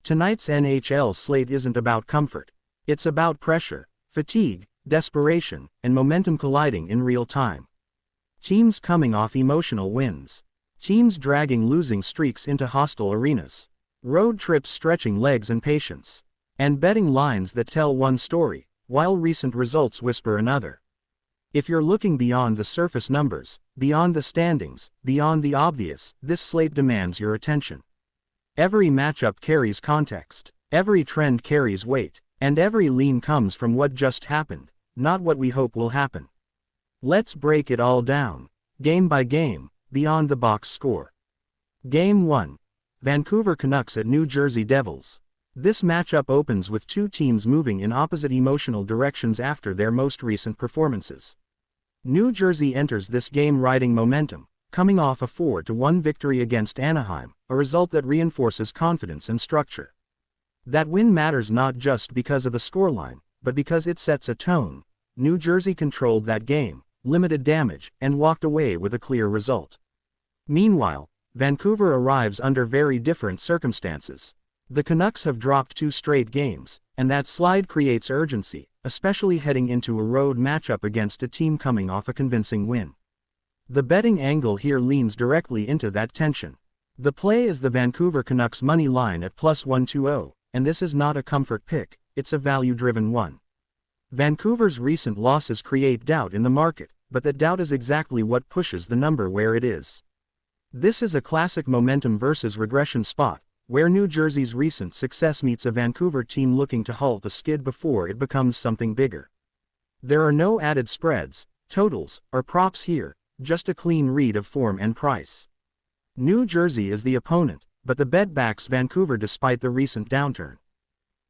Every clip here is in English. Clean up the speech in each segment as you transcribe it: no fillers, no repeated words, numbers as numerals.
Tonight's NHL slate isn't about comfort. It's about pressure, fatigue, desperation, and momentum colliding in real time. Teams coming off emotional wins. Teams dragging losing streaks into hostile arenas. Road trips stretching legs and patience. And betting lines that tell one story, while recent results whisper another. If you're looking beyond the surface numbers, beyond the standings, beyond the obvious, this slate demands your attention. Every matchup carries context, every trend carries weight, and every lean comes from what just happened, not what we hope will happen. Let's break it all down, game by game, beyond the box score. Game 1. Vancouver Canucks at New Jersey Devils. This matchup opens with two teams moving in opposite emotional directions after their most recent performances. New Jersey enters this game riding momentum, coming off a 4-1 victory against Anaheim, a result that reinforces confidence and structure. That win matters not just because of the scoreline, but because it sets a tone. New Jersey controlled that game, limited damage, and walked away with a clear result. Meanwhile, Vancouver arrives under very different circumstances. The Canucks have dropped 2 straight games, and that slide creates urgency, especially heading into a road matchup against a team coming off a convincing win. The betting angle here leans directly into that tension. The play is the Vancouver Canucks money line at +120, and this is not a comfort pick, it's a value-driven one. Vancouver's recent losses create doubt in the market, but that doubt is exactly what pushes the number where it is. This is a classic momentum versus regression spot, where New Jersey's recent success meets a Vancouver team looking to halt the skid before it becomes something bigger. There are no added spreads, totals, or props here, just a clean read of form and price. New Jersey is the opponent, but the bet backs Vancouver despite the recent downturn.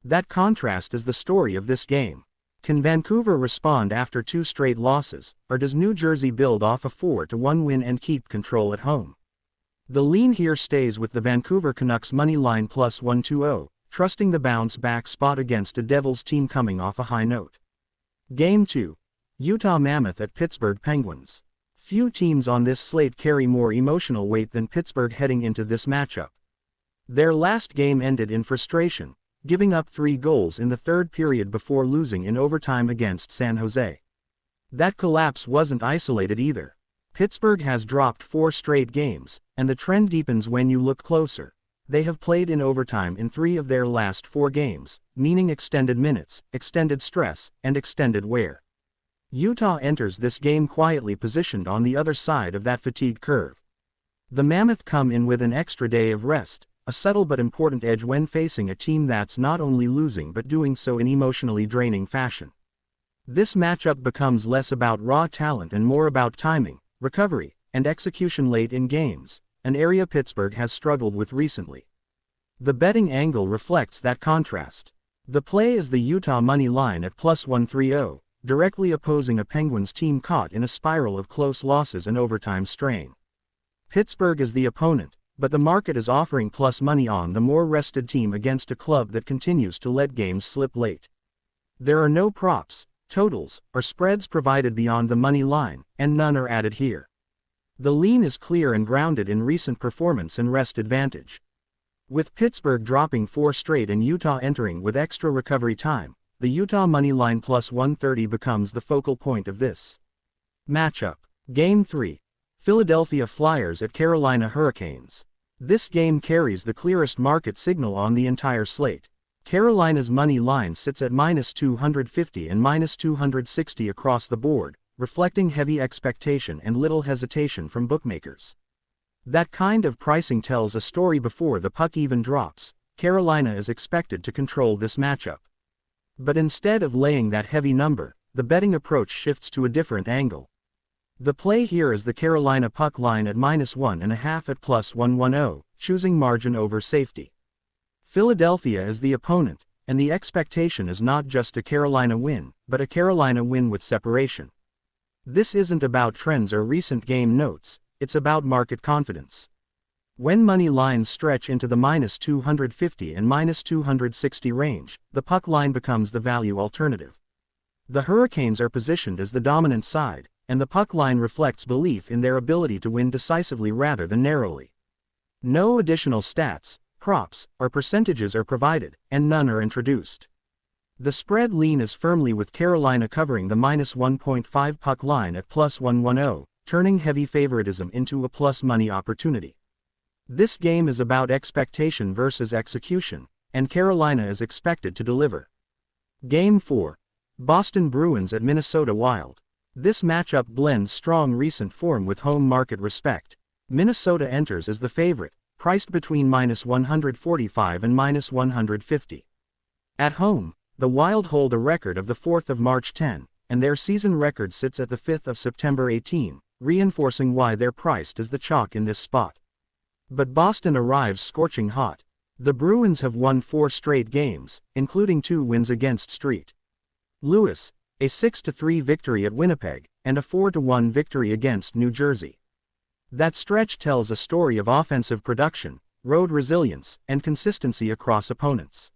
That contrast is the story of this game. Can Vancouver respond after 2 straight losses, or does New Jersey build off a 4-1 win and keep control at home? The lean here stays with the Vancouver Canucks money line +120, trusting the bounce-back spot against a Devils team coming off a high note. Game 2. Utah Mammoth at Pittsburgh Penguins. Few teams on this slate carry more emotional weight than Pittsburgh heading into this matchup. Their last game ended in frustration, giving up 3 goals in the third period before losing in overtime against San Jose. That collapse wasn't isolated either. Pittsburgh has dropped 4 straight games, and the trend deepens when you look closer. They have played in overtime in 3 of their last 4 games, meaning extended minutes, extended stress, and extended wear. Utah enters this game quietly positioned on the other side of that fatigue curve. The Mammoth come in with an extra day of rest, a subtle but important edge when facing a team that's not only losing but doing so in emotionally draining fashion. This matchup becomes less about raw talent and more about timing, recovery, and execution late in games, an area Pittsburgh has struggled with recently. The betting angle reflects that contrast. The play is the Utah money line at +130, directly opposing a Penguins team caught in a spiral of close losses and overtime strain. Pittsburgh is the opponent, but the market is offering plus money on the more rested team against a club that continues to let games slip late. There are no props, totals, or spreads provided beyond the money line, and none are added here. The lean is clear and grounded in recent performance and rest advantage. With Pittsburgh dropping 4 straight and Utah entering with extra recovery time, the Utah money line +130 becomes the focal point of this matchup. Game 3. Philadelphia Flyers at Carolina Hurricanes. This game carries the clearest market signal on the entire slate. Carolina's money line sits at -250 and -260 across the board, reflecting heavy expectation and little hesitation from bookmakers. That kind of pricing tells a story before the puck even drops. Carolina is expected to control this matchup. But instead of laying that heavy number, the betting approach shifts to a different angle. The play here is the Carolina puck line at -1.5 at +110, choosing margin over safety. Philadelphia is the opponent, and the expectation is not just a Carolina win, but a Carolina win with separation. This isn't about trends or recent game notes, it's about market confidence. When money lines stretch into the -250 and -260 range, the puck line becomes the value alternative. The Hurricanes are positioned as the dominant side, and the puck line reflects belief in their ability to win decisively rather than narrowly. No additional stats, props, or percentages are provided, and none are introduced. The spread lean is firmly with Carolina covering the -1.5 puck line at +110, turning heavy favoritism into a plus money opportunity. This game is about expectation versus execution, and Carolina is expected to deliver. Game 4. Boston Bruins at Minnesota Wild. This matchup blends strong recent form with home market respect. Minnesota enters as the favorite, priced between -145 and -150. At home, the Wild hold a record of the 4th of March 10, and their season record sits at the 5th of September 18, reinforcing why they're priced as the chalk in this spot. But Boston arrives scorching hot. The Bruins have won 4 straight games, including 2 wins against St. Louis, a 6-3 victory at Winnipeg, and a 4-1 victory against New Jersey. That stretch tells a story of offensive production, road resilience, and consistency across opponents.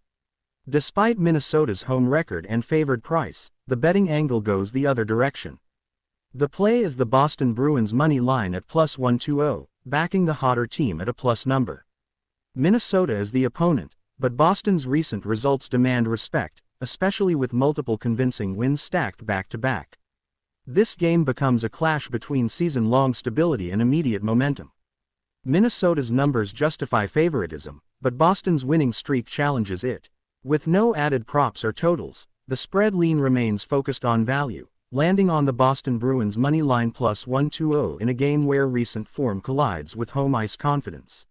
Despite Minnesota's home record and favored price, the betting angle goes the other direction. The play is the Boston Bruins money line at +120, backing the hotter team at a plus number. Minnesota is the opponent, but Boston's recent results demand respect, especially with multiple convincing wins stacked back-to-back. This game becomes a clash between season-long stability and immediate momentum. Minnesota's numbers justify favoritism, but Boston's winning streak challenges it. With no added props or totals, the spread lean remains focused on value, landing on the Boston Bruins money line +120 in a game where recent form collides with home ice confidence.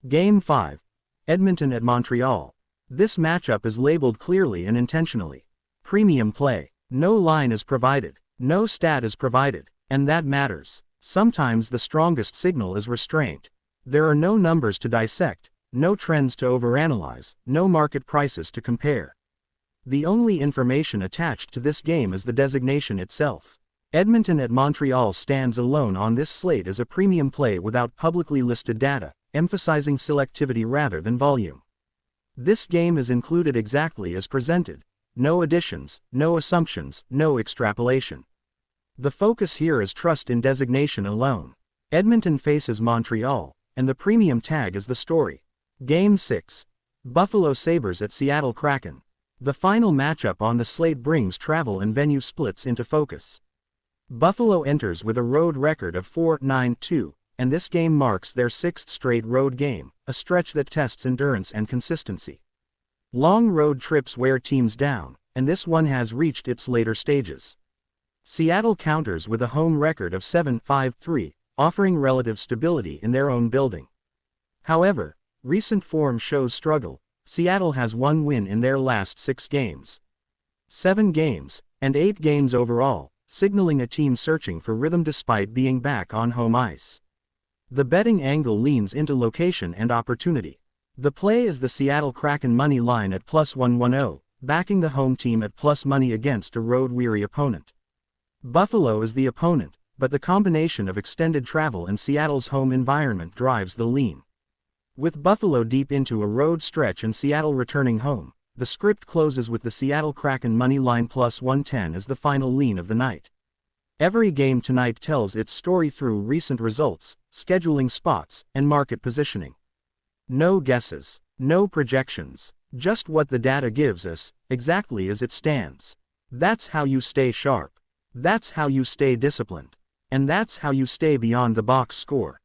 Game 5. Edmonton at Montreal. This matchup is labeled clearly and intentionally. Premium play. No line is provided, no stat is provided, and that matters. Sometimes the strongest signal is restraint. There are no numbers to dissect, no trends to overanalyze, no market prices to compare. The only information attached to this game is the designation itself. Edmonton at Montreal stands alone on this slate as a premium play without publicly listed data, emphasizing selectivity rather than volume. This game is included exactly as presented. No additions, no assumptions, no extrapolation. The focus here is trust in designation alone. Edmonton faces Montreal, and the premium tag is the story. Game 6. Buffalo Sabres at Seattle Kraken. The final matchup on the slate brings travel and venue splits into focus. Buffalo enters with a road record of 4-9-2, and this game marks their 6th straight road game, a stretch that tests endurance and consistency. Long road trips wear teams down, and this one has reached its later stages. Seattle counters with a home record of 7-5-3, offering relative stability in their own building. However, recent form shows struggle. Seattle has 1 win in their last 6 games. 7 games, and 8 games overall, signaling a team searching for rhythm despite being back on home ice. The betting angle leans into location and opportunity. The play is the Seattle Kraken money line at +110, backing the home team at plus money against a road-weary opponent. Buffalo is the opponent, but the combination of extended travel and Seattle's home environment drives the lean. With Buffalo deep into a road stretch and Seattle returning home, the script closes with the Seattle Kraken money line +110 as the final lean of the night. Every game tonight tells its story through recent results, scheduling spots, and market positioning. No guesses, no projections, just what the data gives us, exactly as it stands. That's how you stay sharp. That's how you stay disciplined. And that's how you stay beyond the box score.